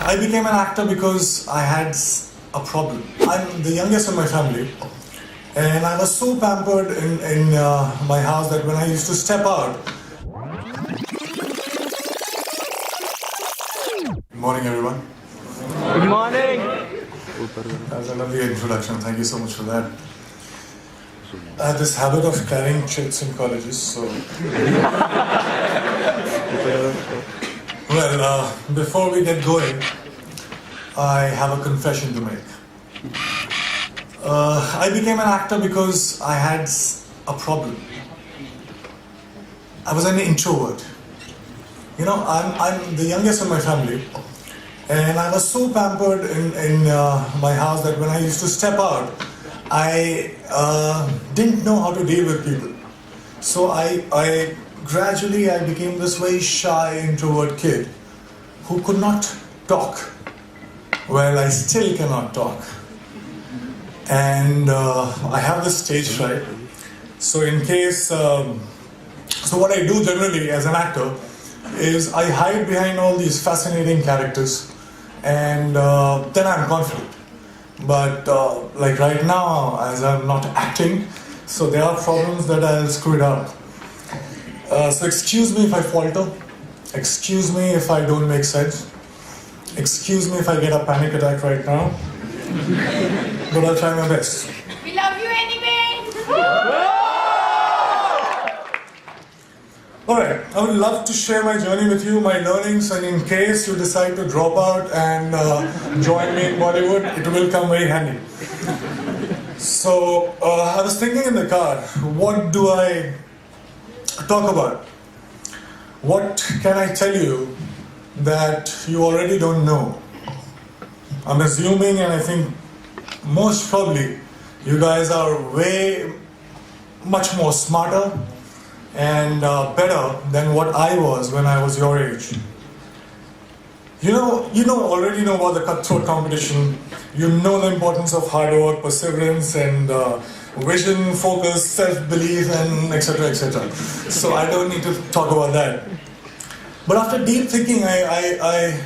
I became an actor because I had a problem. I'm the youngest in my family, and I was so pampered in my house that when I used to step out. Good morning, everyone. Good morning. That was a lovely introduction. Thank you so much for that. I have this habit of carrying chits in colleges, so. Well, before we get going, I have a confession to make. I became an actor because I had a problem. I was an introvert. You know, I'm the youngest in my family, and I was so pampered in my house that when I used to step out, I didn't know how to deal with people. So I gradually became this very shy introvert kid who could not talk. Well, I still cannot talk. And I have this stage fright. So in case, so what I do generally as an actor is I hide behind all these fascinating characters, and then I'm confident. But like right now, as I'm not acting, so there are problems that I'll screw it up. So excuse me if I falter. Excuse me if I don't make sense. Excuse me if I get a panic attack right now. But I'll try my best. We love you anyway! Alright, I would love to share my journey with you, my learnings, and in case you decide to drop out and join me in Bollywood, it will come very handy. So, I was thinking in the car, what do I talk about? What can I tell you that you already don't know? I'm assuming, and I think most probably, you guys are way much more smarter and better than what I was when I was your age. You already know about the cutthroat competition. You know the importance of hard work, perseverance, and vision, focus, self-belief, and etc., etc. So I don't need to talk about that. But after deep thinking, I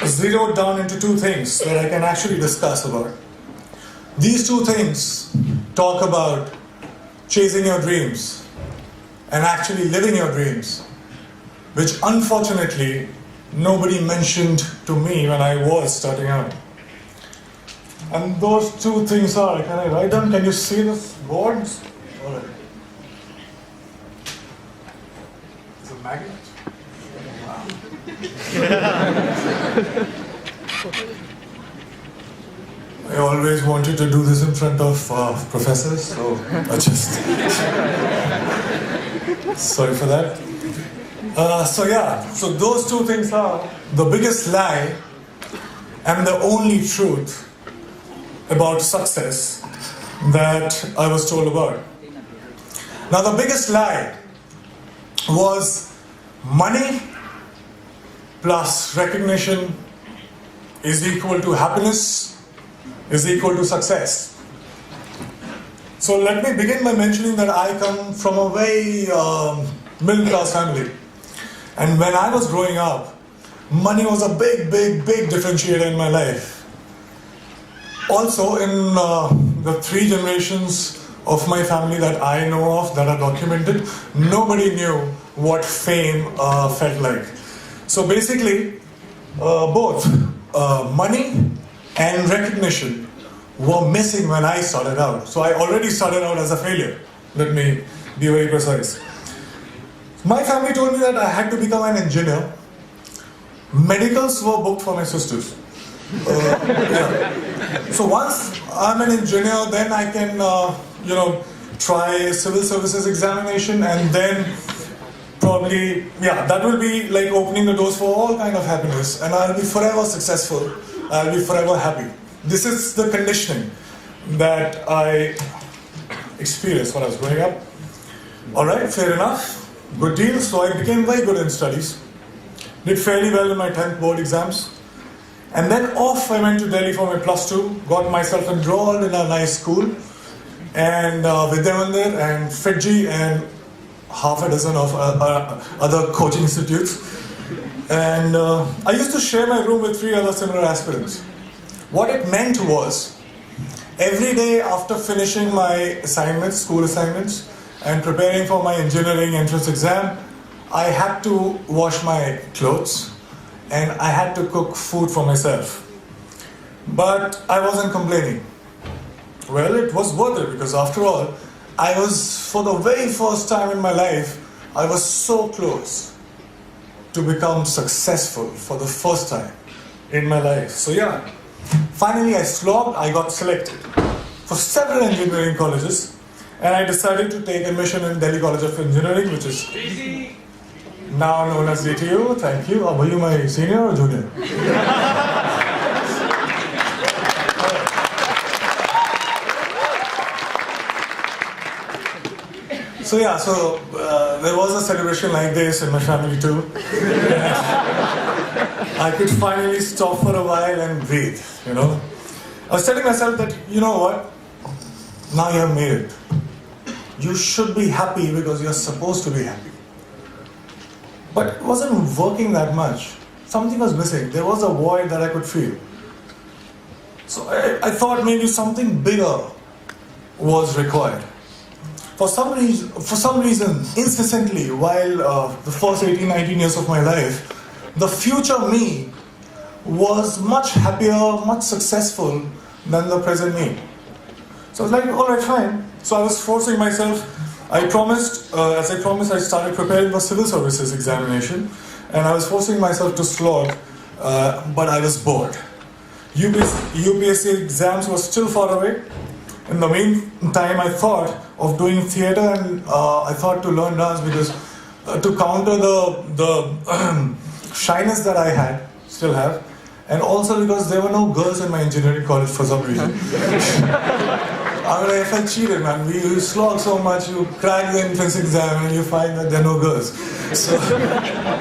zeroed down into two things that I can actually discuss about. These two things talk about chasing your dreams and actually living your dreams, which unfortunately nobody mentioned to me when I was starting out. And those two things are, can I write down? Can you see the boards? All right. It's a magnet. Wow. I always wanted to do this in front of professors, so I just... Sorry for that. So those two things are the biggest lie and the only truth about success that I was told about. Now the biggest lie was money plus recognition is equal to happiness, is equal to success. So let me begin by mentioning that I come from a very middle class family. And when I was growing up, money was a big differentiator in my life. Also, in the three generations of my family that I know of, that are documented, nobody knew what fame felt like. So basically, both money and recognition were missing when I started out. So I already started out as a failure. Let me be very precise. My family told me that I had to become an engineer. Medicals were booked for my sisters. Yeah. So once I'm an engineer, then I can, try civil services examination, and then probably, that will be like opening the doors for all kind of happiness, and I'll be forever successful. I'll be forever happy. This is the conditioning that I experienced when I was growing up. All right, fair enough. Good deal. So I became very good in studies. Did fairly well in my 10th board exams. And then off I went to Delhi for my +2. Got myself enrolled in a nice school. And Vidyamandir and Fiji and half a dozen of other coaching institutes. And I used to share my room with 3 other similar aspirants. What it meant was, every day after finishing my assignments, school assignments, and preparing for my engineering entrance exam, I had to wash my clothes and I had to cook food for myself. But I wasn't complaining. Well, it was worth it because after all, I was, for the very first time in my life, I was so close to become successful for the first time in my life. So yeah, finally I slogged, I got selected for several engineering colleges, and I decided to take admission in Delhi College of Engineering, which is now known as DTU. Thank you. Were you my senior or junior? So yeah, there was a celebration like this in my family too. I could finally stop for a while and breathe, you know. I was telling myself that, you know what, now you have made it. You should be happy because you're supposed to be happy. But it wasn't working that much. Something was missing. There was a void that I could feel. So I thought maybe something bigger was required. For some reason, incessantly, while the first 18, 19 years of my life, the future me was much happier, much successful than the present me. So I was like, all right, fine. So I was forcing myself. I promised, I started preparing for civil services examination, and I was forcing myself to slog, but I was bored. UPSC exams were still far away. In the meantime, I thought of doing theatre, and I thought to learn dance because to counter the shyness that I still have, and also because there were no girls in my engineering college for some reason. I felt cheated, man. You slog so much, you crack the entrance exam, and you find that there are no girls. So,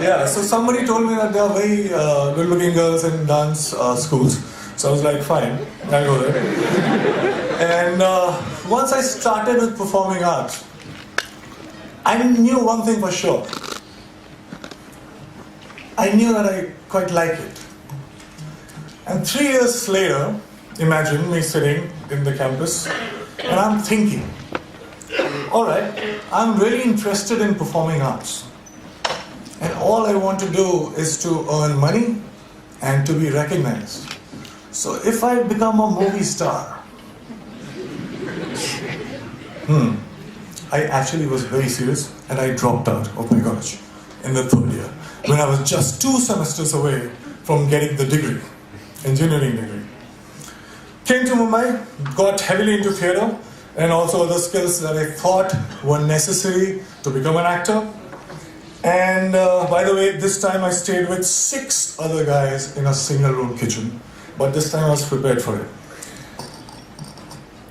yeah. So somebody told me that there are very good-looking girls in dance schools. So I was like, fine, I'll go there. And once I started with performing arts, I knew one thing for sure. I knew that I quite liked it. And 3 years later, imagine me sitting in the campus, and I'm thinking, all right, I'm really interested in performing arts. And all I want to do is to earn money and to be recognized. So if I become a movie star, I actually was very serious, and I dropped out of my college in the 3rd year, when I was just 2 semesters away from getting the degree, engineering degree. Came to Mumbai, got heavily into theatre, and also other skills that I thought were necessary to become an actor. And by the way, this time I stayed with 6 other guys in a single room kitchen. But this time I was prepared for it.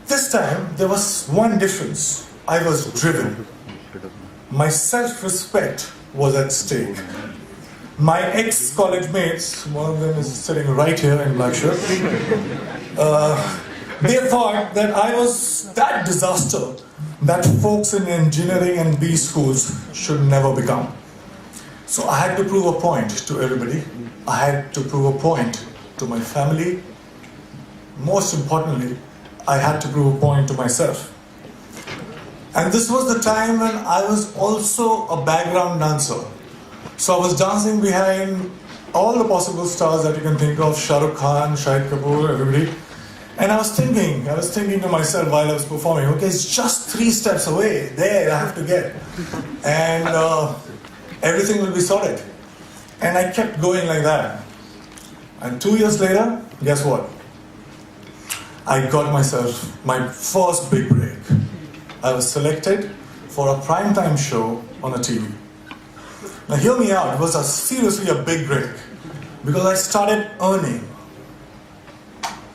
This time there was one difference. I was driven. My self-respect was at stake. My ex-college mates, one of them is sitting right here in black shirt, they thought that I was that disaster that folks in engineering and B schools should never become. So I had to prove a point to everybody. I had to prove a point to my family. Most importantly, I had to prove a point to myself. And this was the time when I was also a background dancer. So I was dancing behind all the possible stars that you can think of, Shah Rukh Khan, Shahid Kapoor, everybody. And I was thinking to myself while I was performing, okay, it's just 3 steps away, there I have to get. And everything will be sorted. And I kept going like that. And 2 years later, guess what? I got myself my first big break. I was selected for a primetime show on a TV. Now hear me out, it was seriously a big break. Because I started earning.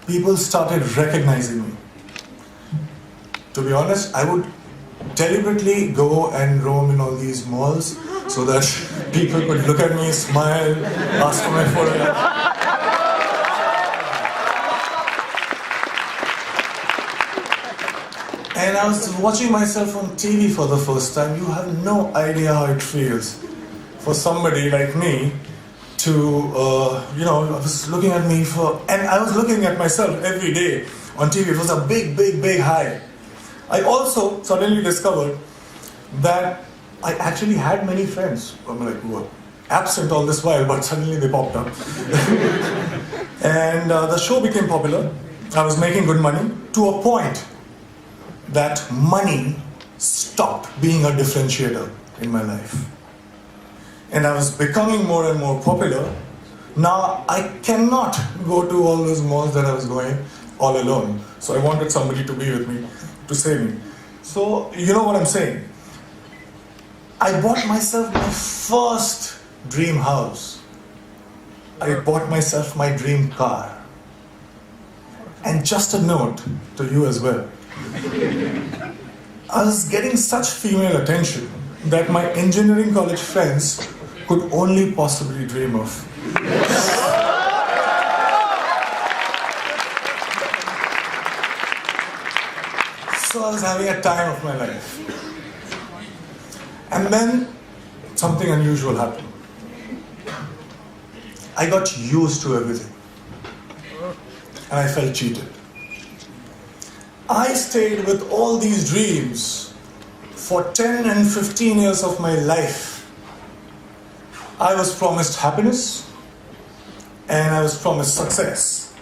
People started recognizing me. To be honest, I would deliberately go and roam in all these malls so that people could look at me, smile, ask for my photograph. And I was watching myself on TV for the first time. You have no idea how it feels for somebody like me I was looking at me and I was looking at myself every day on TV. It was a big, big, big high. I also suddenly discovered that I actually had many friends. I'm like, who were absent all this while, but suddenly they popped up. And the show became popular. I was making good money to a point that money stopped being a differentiator in my life. And I was becoming more and more popular. Now I cannot go to all those malls that I was going all alone. So I wanted somebody to be with me, to save me. So you know what I'm saying? I bought myself my first dream house. I bought myself my dream car. And just a note to you as well. I was getting such female attention that my engineering college friends could only possibly dream of. So I was having a time of my life. And then something unusual happened. I got used to everything. And I felt cheated. I stayed with all these dreams for 10 and 15 years of my life. I was promised happiness and I was promised success.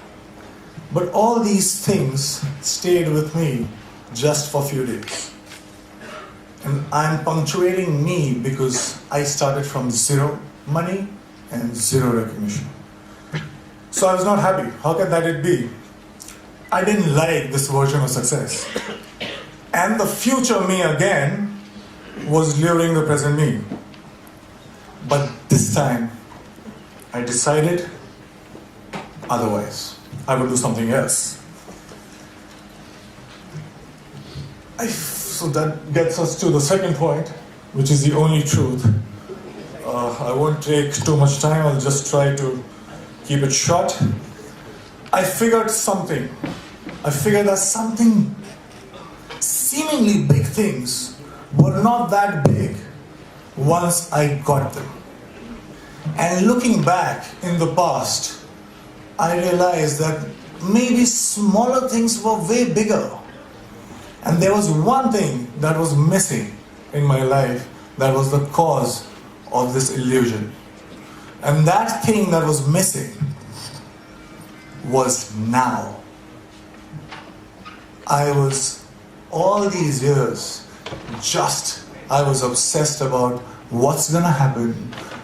But all these things stayed with me just for a few days. And I'm punctuating me because I started from zero money and zero recognition. So I was not happy. How can that it be? I didn't like this version of success. And the future me again was luring the present me. But this time, I decided otherwise. I would do something else. So that gets us to the second point, which is the only truth. I won't take too much time. I'll just try to keep it short. I figured that something seemingly big things were not that big once I got them. And looking back in the past, I realized that maybe smaller things were way bigger. And there was one thing that was missing in my life that was the cause of this illusion. And that thing that was missing was now. I was, all these years, I was obsessed about what's gonna happen.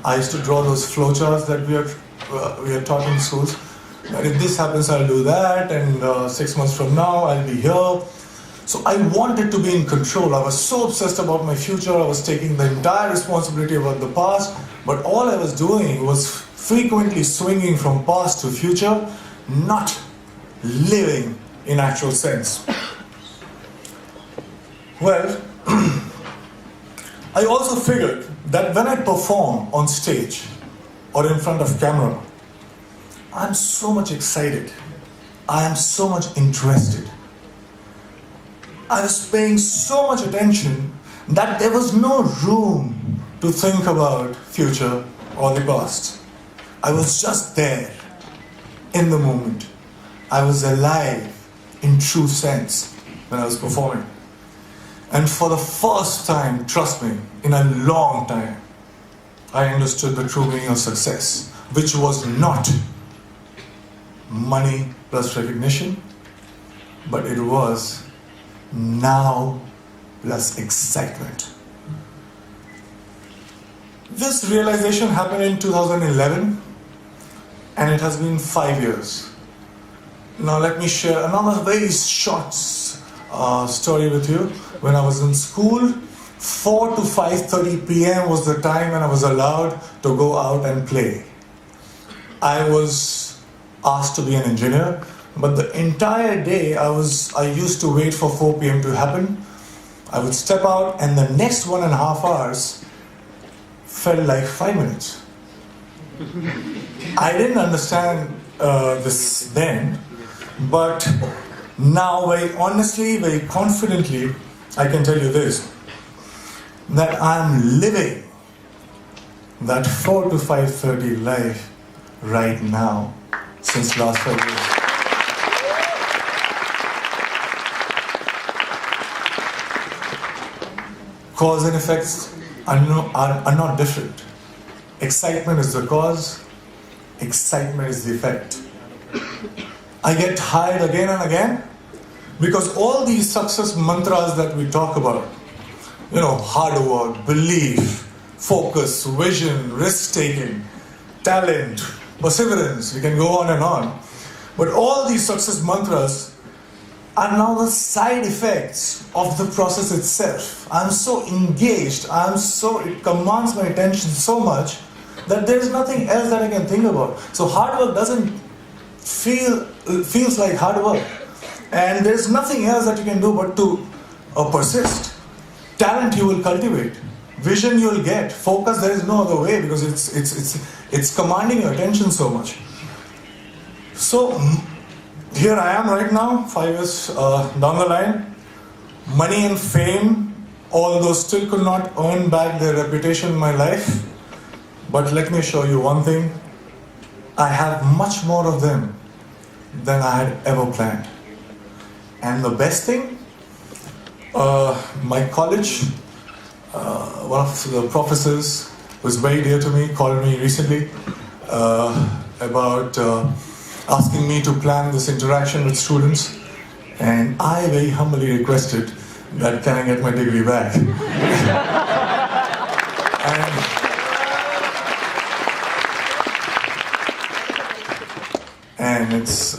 I used to draw those flowcharts that we are taught in schools. And if this happens, I'll do that, and 6 months from now, I'll be here. So I wanted to be in control. I was so obsessed about my future. I was taking the entire responsibility about the past. But all I was doing was frequently swinging from past to future, not living in actual sense. Well, I also figured that when I perform on stage or in front of camera, I'm so much excited. I am so much interested. I was paying so much attention that there was no room to think about future or the past. I was just there in the moment. I was alive in true sense when I was performing. And for the first time, trust me, in a long time, I understood the true meaning of success, which was not money plus recognition, but it was now plus excitement. This realization happened in 2011, and it has been 5 years. Now let me share another very short story with you. When I was in school, 4 to 5:30 p.m. was the time when I was allowed to go out and play. I was asked to be an engineer, but the entire day I used to wait for 4 p.m. to happen. I would step out, and the next 1.5 hours felt like 5 minutes. I didn't understand this then, but now very honestly, very confidently, I can tell you this, that I'm living that 4 to 5:30 life right now since last 5 years. Cause and effects are not different. Excitement is the cause, excitement is the effect. I get tired again and again because all these success mantras that we talk about, hard work, belief, focus, vision, risk-taking, talent, perseverance, we can go on and on. But all these success mantras are now the side effects of the process itself. I'm so engaged, it commands my attention so much that there's nothing else that I can think about. So hard work doesn't feels like hard work. And there's nothing else that you can do but to persist. Talent you will cultivate. Vision you will get. Focus, there is no other way because it's commanding your attention so much. So here I am right now, 5 years down the line. Money and fame, although still could not earn back their reputation in my life. But let me show you one thing. I have much more of them than I had ever planned. And the best thing, my college, one of the professors who is very dear to me called me recently about asking me to plan this interaction with students, and I very humbly requested that can I get my degree back. and it's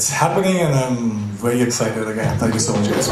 happening, and I'm very excited again. Thank you so much, guys.